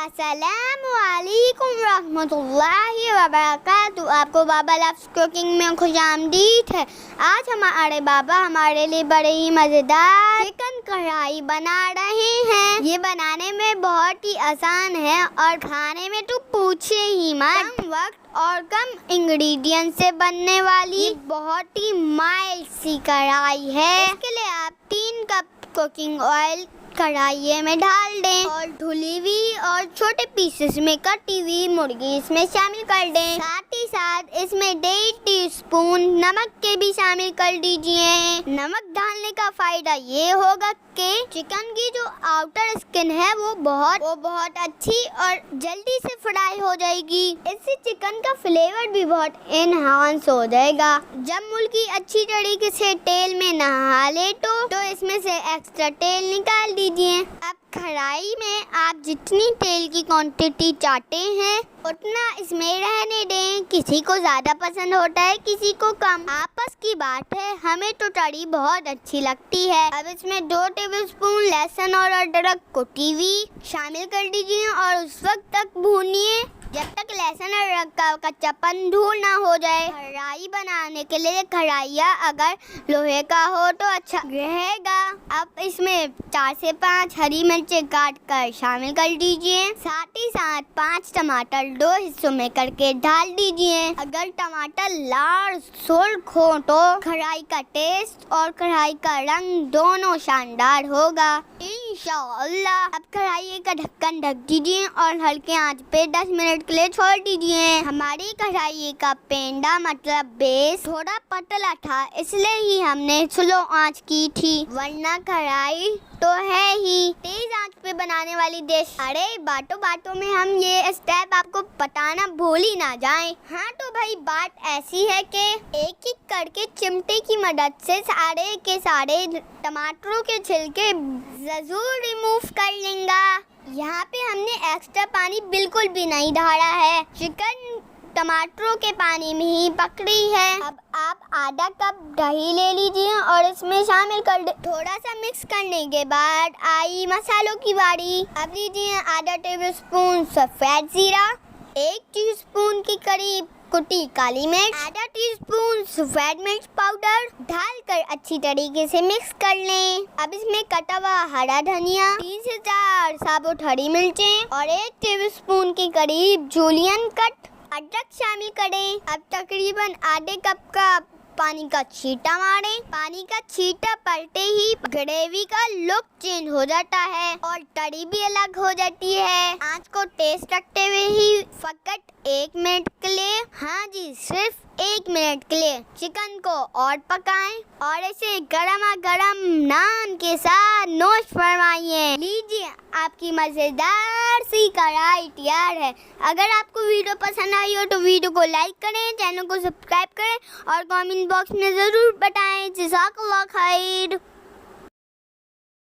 अस्सलामुअलैकुम रहमतुल्लाहि व बरकातुहू। आपको बाबा लव्स कुकिंग में खुशामदीद है। आज हमारे बाबा हमारे लिए बड़े ही मज़ेदार चिकन कढ़ाई बना रहे हैं। ये बनाने में बहुत ही आसान है और खाने में तो पूछे ही मत। कम वक्त और कम इंग्रेडिएंट से बनने वाली बहुत ही माइल्ड सी कढ़ाई है। इसके लिए आप 3 कप कुकिंग ऑयल कढ़ाई में डाल दें और धुली हुई और छोटे पीसेस में कटी हुई मुर्गी इसमें शामिल कर दें। साथ ही साथ इसमें 1.5 टीस्पून नमक के भी शामिल कर दीजिए। नमक डालने का फायदा ये होगा कि चिकन की जो आउटर स्किन है वो बहुत अच्छी और जल्दी से फ्राई हो जाएगी। इससे चिकन का फ्लेवर भी बहुत एनहांस हो जाएगा। जब मुर्गी अच्छी तरीके से तेल में नहा ले तो इसमें से एक्स्ट्रा तेल निकाल दीजिए। अब कढ़ाई में आप जितनी तेल की क्वांटिटी चाहते हैं उतना इसमें रहने दें। किसी को ज़्यादा पसंद होता है, किसी को कम, आपस की बात है। हमें तो तरी बहुत अच्छी लगती है। अब इसमें 2 टेबलस्पून लहसुन और अदरक कुटी हुई शामिल कर दीजिए और उस वक्त तक भूनिए जब तक लहसुन और अदरक का कच्चापन दूर ना हो जाए। कढ़ाई बनाने के लिए कढ़ाइया अगर लोहे का हो तो अच्छा रहेगा। अब इसमें 4 से 5 हरी मिर्चें काट कर शामिल कर दीजिए। साथ ही साथ 5 टमाटर 2 हिस्सों में करके डाल दीजिए। अगर टमाटर लाल सुर्ख हो तो कढ़ाई का टेस्ट और कढ़ाई का रंग दोनों शानदार होगा इंशाअल्लाह। अब कढ़ाई का ढक्कन ढक दीजिए और हल्के आंच पे 10 मिनट के लिए छोड़ दीजिए। हमारी कढ़ाई का पेंडा मतलब बेस थोड़ा पतला था, इसलिए ही हमने स्लो आंच की थी, वरना कढ़ाई तो है ही तेज आंच पे बनाने वाली डिश। अरे बातों में हम ये स्टेप आपको बताना भूल ही ना जाएं। हाँ तो भाई बात ऐसी है कि एक एक करके चिमटे की मदद से सारे के सारे टमाटरों के छिलके जरूर रिमूव कर लेंगे। यहाँ पे हमने एक्स्ट्रा पानी बिल्कुल भी नहीं डाला है। चिकन टमाटरों के पानी में ही पक रही है। अब आप आधा कप दही ले लीजिए और इसमें शामिल कर दे। थोड़ा सा मिक्स करने के बाद आई मसालों की बारी। अब लीजिए आधा टेबलस्पून सफेद जीरा, 1 टीस्पून के करीब कुटी काली मिर्च, आधा टीस्पून सफेद मिर्च पाउडर डालकर अच्छी तरीके से मिक्स कर लें। अब इसमें कटा हुआ हरा धनिया, 3 से 4 साबुत हरी मिर्चें और 1 टेबलस्पून के करीब जूलियन कट अदरक शामिल करें। अब तकरीबन आधे कप का पानी का छींटा मारें। पानी का छींटा पड़ते ही ग्रेवी का लुक चेंज हो जाता है और तरी भी अलग हो जाती है। आंच को तेज रखते हुए ही फकत 1 मिनट के लिए, हाँ जी सिर्फ 1 मिनट के लिए चिकन को और पकाएं और इसे गरम नान के साथ नोश फरमाइए। लीजिए आपकी मजेदार सी कढ़ाई तैयार है। अगर आपको वीडियो पसंद आई हो तो वीडियो को लाइक करें, चैनल को सब्सक्राइब करें और कमेंट बॉक्स में जरूर बताएं। जज़ाकल्लाह खैर।